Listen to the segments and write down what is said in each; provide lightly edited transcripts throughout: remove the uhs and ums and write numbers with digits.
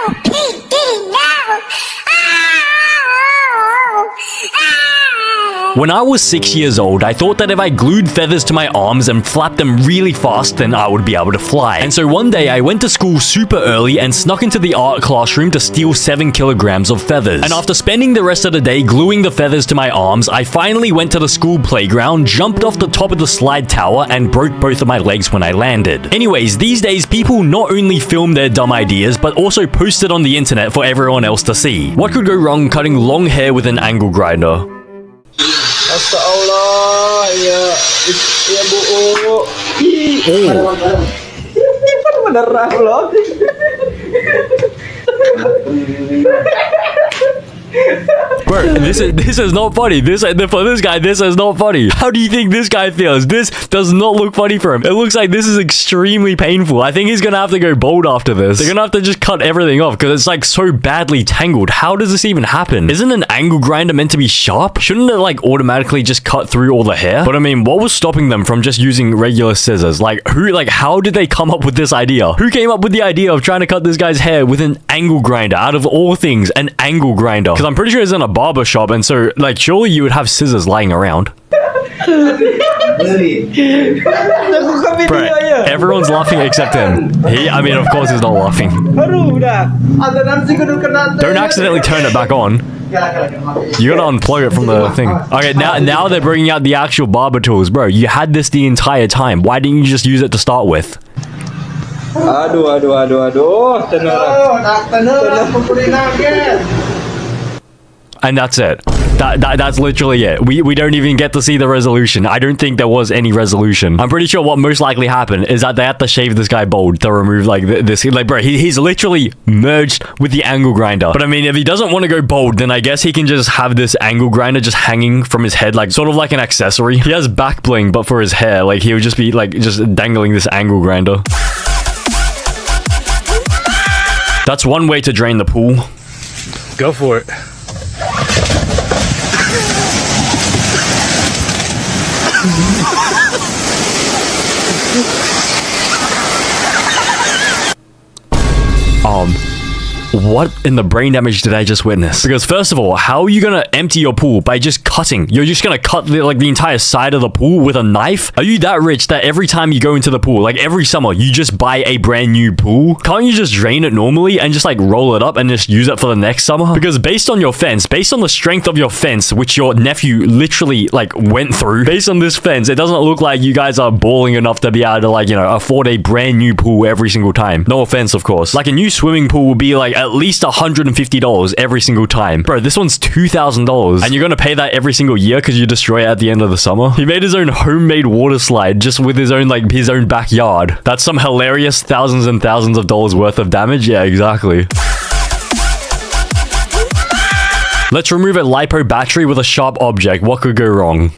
No! PD, no! When I was 6 years old, I thought that if I glued feathers to my arms and flapped them really fast, then I would be able to fly. And so one day I went to school super early and snuck into the art classroom to steal 7 kilograms of feathers. And after spending the rest of the day gluing the feathers to my arms, I finally went to the school playground, jumped off the top of the slide tower, and broke both of my legs when I landed. Anyways, these days people not only film their dumb ideas, but also post it on the internet for everyone else to see. What could go wrong cutting long hair with an angle grinder? Masya Allah, ya bu. Beneran loh. Bro, this is not funny. For this guy, this is not funny. How do you think this guy feels? This does not look funny for him. It looks like this is extremely painful. I think he's gonna have to go bald after this. They're gonna have to just cut everything off because it's like so badly tangled. How does this even happen? Isn't an angle grinder meant to be sharp? Shouldn't it like automatically just cut through all the hair? But I mean, what was stopping them from just using regular scissors? How did they come up with this idea? Who came up with the idea of trying to cut this guy's hair with an angle grinder? Out of all things, an angle grinder. Because I'm pretty sure it's in a barber shop, and so like surely you would have scissors lying around. Bro, everyone's laughing except him. I mean, of course he's not laughing. Don't accidentally turn it back on. You gotta unplug it from the thing. Okay, now they're bringing out the actual barber tools. Bro, you had this the entire time. Why didn't you just use it to start with? Aduh. And that's it. That's literally it. We don't even get to see the resolution. I don't think there was any resolution. I'm pretty sure what most likely happened is that they had to shave this guy bald to remove like this. Like, bro, he's literally merged with the angle grinder. But I mean, if he doesn't want to go bald, then I guess he can just have this angle grinder just hanging from his head, like sort of like an accessory. He has back bling, but for his hair, like he would just be like just dangling this angle grinder. That's one way to drain the pool. Go for it. What in the brain damage did I just witness? Because first of all, how are you gonna empty your pool by just cutting? You're just gonna cut the entire side of the pool with a knife? Are you that rich that every time you go into the pool, like every summer, you just buy a brand new pool? Can't you just drain it normally and just like roll it up and just use it for the next summer? Because based on your fence, based on the strength of your fence, which your nephew literally like went through, based on this fence, it doesn't look like you guys are balling enough to be able to like, you know, afford a brand new pool every single time. No offense, of course. Like a new swimming pool would be like at least $150 every single time. Bro, this one's $2,000 and you're gonna pay that every single year because you destroy it at the end of the summer? He made his own homemade water slide just with his own backyard. That's some hilarious thousands and thousands of dollars worth of damage. Yeah, exactly. Let's remove a LiPo battery with a sharp object. What could go wrong?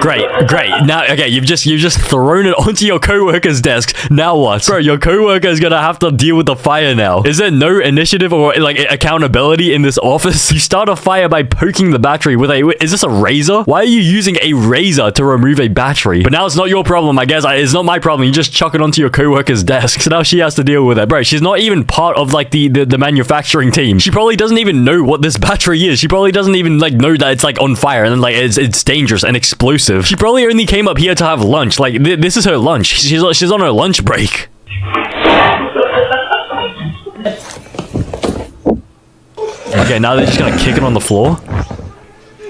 Great. Now, okay, you've just thrown it onto your coworker's desk. Now what? Bro, your coworker is gonna have to deal with the fire now. Is there no initiative or like accountability in this office? You start a fire by poking the battery with is this a razor? Why are you using a razor to remove a battery? But now it's not your problem, I guess. It's not my problem. You just chuck it onto your coworker's desk. So now she has to deal with it. Bro, she's not even part of like the manufacturing team. She probably doesn't even know what this battery is. She probably doesn't even like know that it's like on fire and then like it's dangerous and explosive. She probably only came up here to have lunch. Like, this is her lunch. She's on her lunch break. Okay, now they're just gonna kick it on the floor.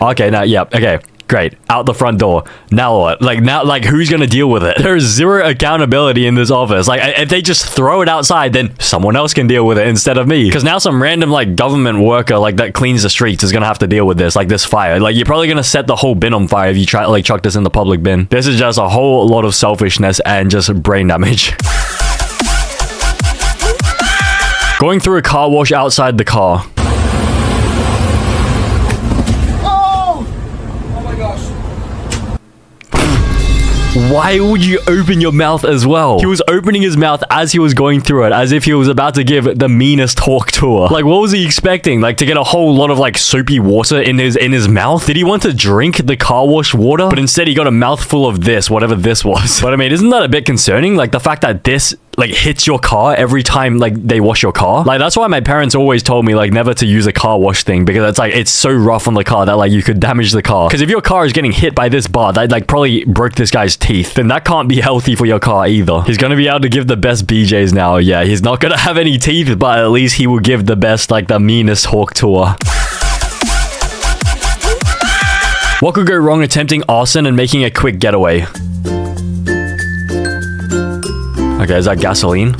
Okay, now, yeah, okay. Great. Out the front door. Now what? Like, who's gonna deal with it? There's zero accountability in this office. Like, if they just throw it outside, then someone else can deal with it instead of me. Because now some random, like, government worker, like, that cleans the streets is gonna have to deal with this, like, this fire. Like, you're probably gonna set the whole bin on fire if you try to, like, chuck this in the public bin. This is just a whole lot of selfishness and just brain damage. Going through a car wash outside the car. Why would you open your mouth as well? He was opening his mouth as he was going through it, as if he was about to give the meanest hawk tour. Like, what was he expecting? Like, to get a whole lot of like soapy water in his mouth? Did he want to drink the car wash water? But instead he got a mouthful of this, whatever this was. But I mean, isn't that a bit concerning? Like the fact that this like hits your car every time like they wash your car. Like that's why my parents always told me like never to use a car wash thing, because it's like it's so rough on the car that like you could damage the car. Because if your car is getting hit by this bar that like probably broke this guy's teeth, then that can't be healthy for your car either. He's gonna be able to give the best BJs now. Yeah, he's not gonna have any teeth, but at least he will give the best, like the meanest hawk tour. What could go wrong attempting arson and making a quick getaway? Okay, is that gasoline?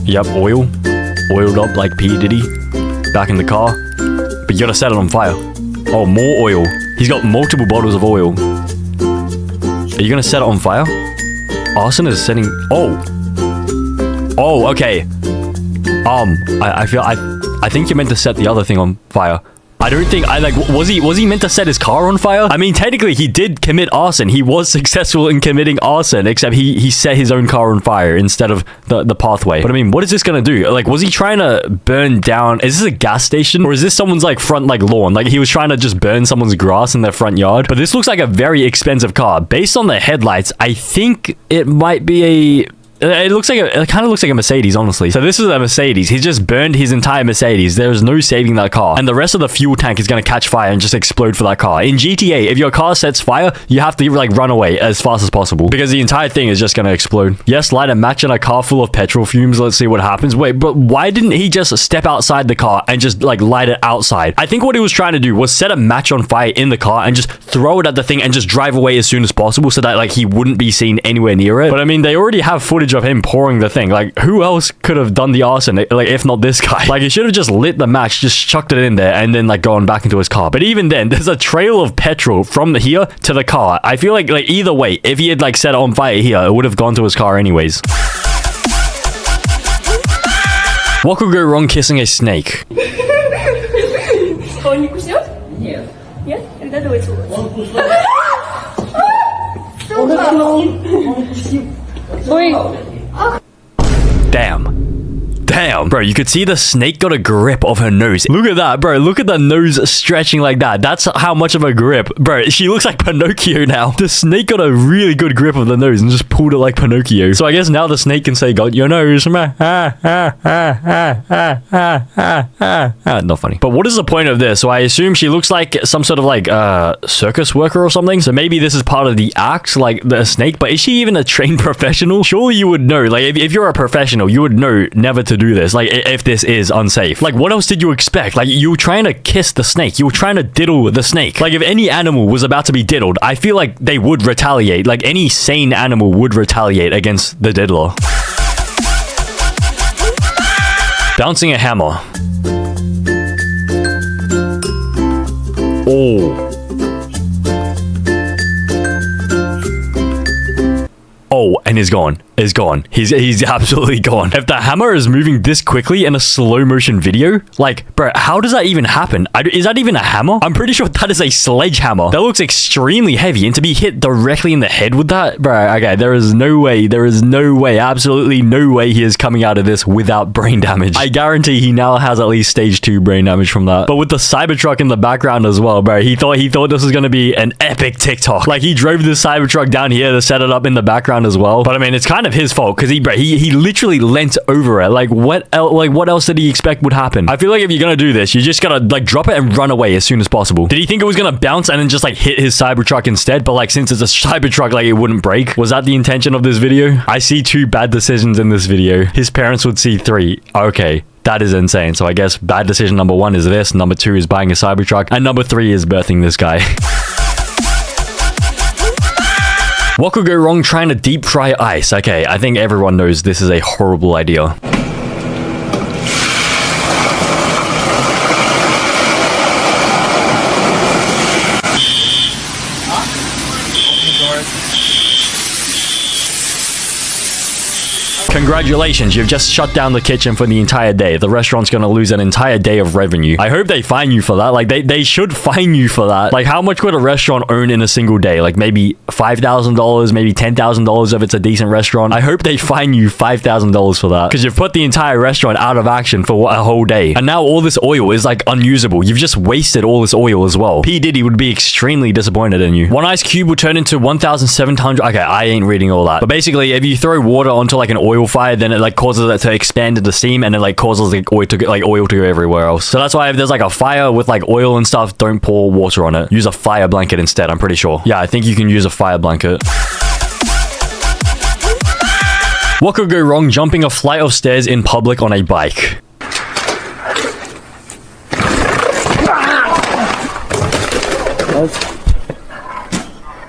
Yep, oil. Oiled up like P. Diddy. Back in the car. But you gotta set it on fire. Oh, more oil. He's got multiple bottles of oil. Are you gonna set it on fire? Arson is setting... Oh. Oh, okay. I think you meant to set the other thing on fire. I don't think was he meant to set his car on fire? I mean, technically he did commit arson. He was successful in committing arson, except he set his own car on fire instead of the pathway. But I mean, what is this gonna do? Like, was he trying to burn down? Is this a gas station, or is this someone's like front like lawn? Like he was trying to just burn someone's grass in their front yard. But this looks like a very expensive car. Based on the headlights, I think it might be a... It kind of looks like a Mercedes, honestly. So this is a Mercedes. He just burned his entire Mercedes. There's no saving that car. And the rest of the fuel tank is going to catch fire and just explode for that car. In GTA, if your car sets fire, you have to like run away as fast as possible, because the entire thing is just going to explode. Yes, light a match in a car full of petrol fumes. Let's see what happens. Wait, but why didn't he just step outside the car and just like light it outside? I think what he was trying to do was set a match on fire in the car and just throw it at the thing and just drive away as soon as possible, so that like he wouldn't be seen anywhere near it. But I mean, they already have footage of him pouring the thing. Like, who else could have done the arson, like, if not this guy? Like, he should have just lit the match, just chucked it in there, and then like gone back into his car. But even then, there's a trail of petrol from here to the car. I feel like either way, if he had like set it on fire here, it would have gone to his car anyways. What could go wrong kissing a snake? Он не кусил? Нет. Нет? Тогда давай целоваться. Damn. Damn, bro, you could see the snake got a grip of her nose. Look at that, bro. Look at the nose stretching like that. That's how much of a grip. Bro, she looks like Pinocchio now. The snake got a really good grip of the nose and just pulled it like Pinocchio. So I guess now the snake can say, got your nose. Not funny. But what is the point of this? So I assume she looks like some sort of like circus worker or something. So maybe this is part of the act, like the snake. But is she even a trained professional? Surely you would know. Like if you're a professional, you would know never to do this. Like if this is unsafe. Like what else did you expect? Like you were trying to kiss the snake. You were trying to diddle the snake. Like if any animal was about to be diddled, I feel like they would retaliate. Like any sane animal would retaliate against the diddler. Bouncing a hammer. Oh. Oh, and he's gone. Is gone. He's absolutely gone. If the hammer is moving this quickly in a slow motion video, like, bro, how does that even happen? Is that even a hammer? I'm pretty sure that is a sledgehammer. That looks extremely heavy, and to be hit directly in the head with that, bro, okay, there is no way, absolutely no way he is coming out of this without brain damage. I guarantee he now has at least stage 2 brain damage from that. But with the Cybertruck in the background as well, bro, he thought this was gonna be an epic TikTok. Like, he drove this Cybertruck down here to set it up in the background as well. But I mean, it's kind of his fault, because he literally leant over it. Like what else did he expect would happen? I feel like if you're gonna do this, you just gotta like drop it and run away as soon as possible. Did he think it was gonna bounce and then just like hit his Cybertruck instead? But like, since it's a Cybertruck, like it wouldn't break. Was that the intention of this video? I see 2 bad decisions in this video. His parents would see 3. Okay. That is insane. So I guess bad decision number 1 is this, number 2 is buying a Cybertruck, and number 3 is birthing this guy. What could go wrong trying to deep fry ice? Okay, I think everyone knows this is a horrible idea. Congratulations, you've just shut down the kitchen for the entire day. The restaurant's gonna lose an entire day of revenue. I hope they fine you for that. Like, they should fine you for that. Like, how much would a restaurant earn in a single day? Like, maybe $5,000, maybe $10,000 if it's a decent restaurant. I hope they fine you $5,000 for that. Because you've put the entire restaurant out of action for a whole day. And now all this oil is, like, unusable. You've just wasted all this oil as well. P. Diddy would be extremely disappointed in you. One ice cube will turn into 1,700... Okay, I ain't reading all that. But basically, if you throw water onto, like, an oil fire, then it, like, causes it to expand into steam, and it, like, causes the oil to go everywhere else. So that's why if there's, like, a fire with, like, oil and stuff, don't pour water on it. Use a fire blanket instead, I'm pretty sure. Yeah, I think you can use a fire blanket. What could go wrong jumping a flight of stairs in public on a bike?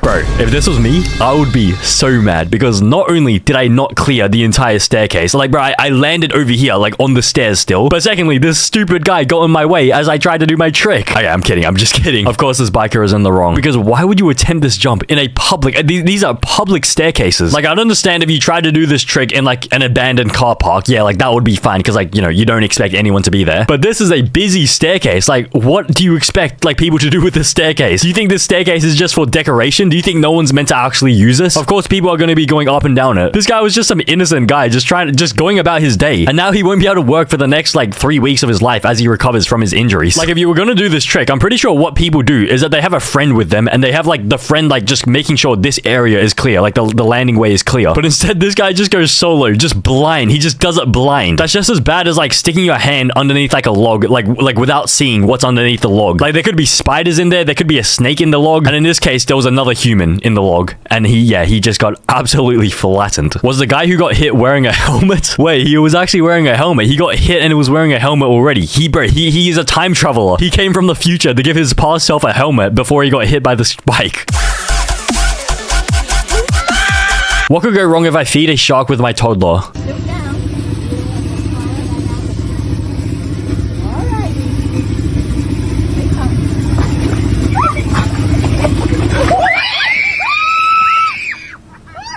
Bro, if this was me, I would be so mad because not only did I not clear the entire staircase, like, bro, I landed over here, like, on the stairs still, but secondly, this stupid guy got in my way as I tried to do my trick. Okay, I'm kidding. I'm just kidding. Of course, this biker is in the wrong because why would you attempt this jump in a public... These are public staircases. Like, I'd understand if you tried to do this trick in, like, an abandoned car park. Yeah, like, that would be fine because, like, you know, you don't expect anyone to be there. But this is a busy staircase. Like, what do you expect, like, people to do with this staircase? Do you think this staircase is just for decoration? Do you think no one's meant to actually use this? Of course, people are going to be going up and down it. This guy was just some innocent guy just going about his day. And now he won't be able to work for the next, like, 3 weeks of his life as he recovers from his injuries. Like, if you were going to do this trick, I'm pretty sure what people do is that they have a friend with them and they have, like, the friend, like, just making sure this area is clear. Like, the landing way is clear. But instead, this guy just goes solo, just blind. He just does it blind. That's just as bad as, like, sticking your hand underneath, like, a log, like without seeing what's underneath the log. Like, there could be spiders in there. There could be a snake in the log. And in this case, there was another human in the log. And he just got absolutely flattened. Was the guy who got hit wearing a helmet? Wait, he was actually wearing a helmet. He got hit and he was wearing a helmet already. He is a time traveler. He came from the future to give his past self a helmet before he got hit by the spike. What could go wrong if I feed a shark with my toddler?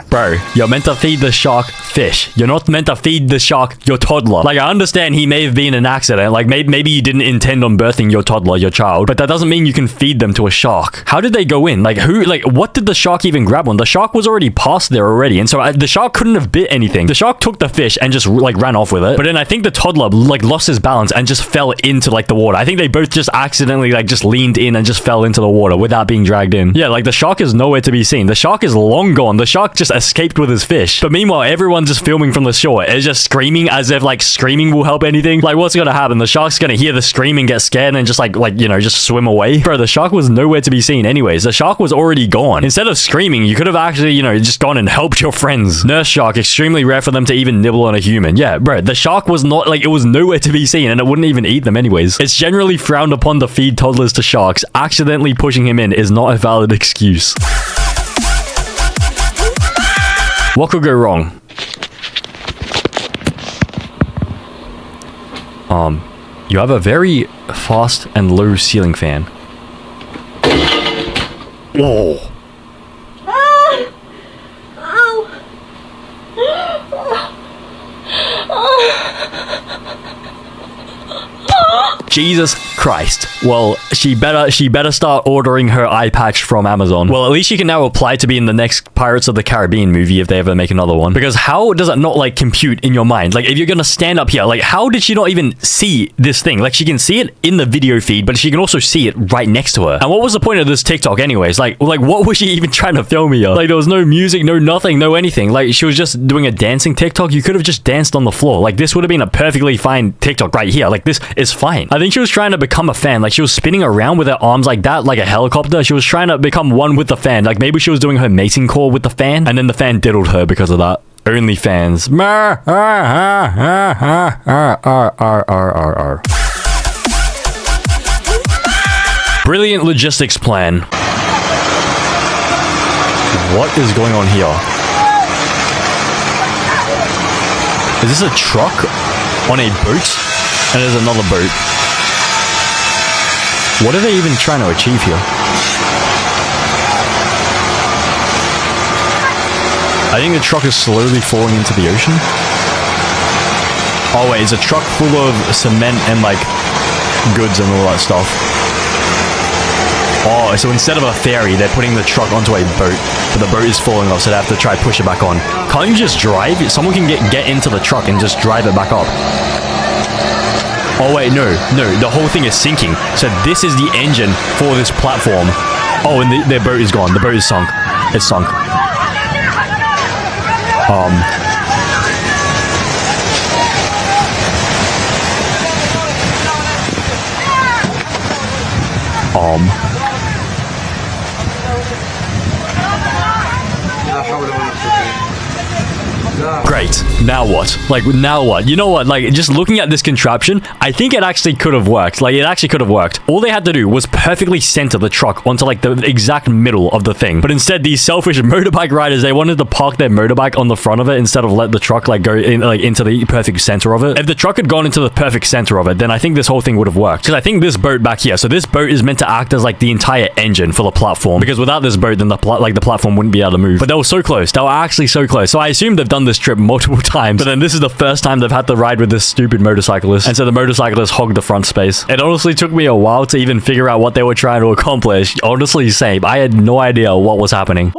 Bro, you're meant to feed the shark fish. You're not meant to feed the shark your toddler. Like, I understand he may have been an accident. Like, maybe you didn't intend on birthing your toddler, your child. But that doesn't mean you can feed them to a shark. How did they go in? Like, what did the shark even grab on? The shark was already past there already. And so the shark couldn't have bit anything. The shark took the fish and just, like, ran off with it. But then I think the toddler, like, lost his balance and just fell into, like, the water. I think they both just accidentally, like, just leaned in and just fell into the water without being dragged in. Yeah, like, the shark is nowhere to be seen. The shark is long gone. The shark just escaped with his fish. But meanwhile, everyone's just filming from the shore. It's just screaming as if, like, screaming will help anything. Like, what's gonna happen? The shark's gonna hear the screaming, get scared, and just, like, you know, just swim away. Bro, the shark was nowhere to be seen anyways. The shark was already gone. Instead of screaming, you could have actually, you know, just gone and helped your friends. Nurse shark, extremely rare for them to even nibble on a human. Yeah, bro, the shark was not, like, it was nowhere to be seen, and it wouldn't even eat them anyways. It's generally frowned upon to feed toddlers to sharks. Accidentally pushing him in is not a valid excuse. What could go wrong? You have a very fast and low ceiling fan. Whoa. Jesus Christ. Well, she better start ordering her eye patch from Amazon. Well, at least she can now apply to be in the next Pirates of the Caribbean movie if they ever make another one. Because how does it not, like, compute in your mind? Like, if you're gonna stand up here, like, how did she not even see this thing? Like, she can see it in the video feed, but she can also see it right next to her. And what was the point of this TikTok anyways? Like what was she even trying to film here? Like, there was no music, no nothing, no anything. Like, she was just doing a dancing TikTok. You could have just danced on the floor. Like, this would have been a perfectly fine TikTok right here. Like, this is fine. I think she was trying to become a fan. Like, she was spinning around with her arms like that, like a helicopter. She was trying to become one with the fan. Like, maybe she was doing her mating call with the fan, and then the fan diddled her because of that. Only fans. Brilliant logistics plan. What is going on here? Is this a truck on a boat? And there's another boat. What are they even trying to achieve here? I think the truck is slowly falling into the ocean. Oh wait, it's a truck full of cement and like goods and all that stuff. Oh, so instead of a ferry, they're putting the truck onto a boat, but the boat is falling off, so they have to try to push it back on. Can't you just drive? Someone can get into the truck and just drive it back up. Oh wait, no, the whole thing is sinking. So this is the engine for this platform. Oh, and their boat is gone. The boat is sunk. It's sunk. Great. Now what? Like, now what? You know what? Like, just looking at this contraption, I think it actually could have worked. Like, it actually could have worked. All they had to do was perfectly center the truck onto, like, the exact middle of the thing. But instead, these selfish motorbike riders, they wanted to park their motorbike on the front of it instead of let the truck, like, go in, like, into the perfect center of it. If the truck had gone into the perfect center of it, then I think this whole thing would have worked. Because I think this boat back here, so this boat is meant to act as, like, the entire engine for the platform. Because without this boat, then the platform wouldn't be able to move. But they were so close. They were actually so close. So I assume they've done this trip multiple times, but then this is the first time they've had to ride with this stupid motorcyclist, and so the motorcyclist hogged the front space. It honestly took me a while to even figure out what they were trying to accomplish. Honestly, same. I had no idea what was happening.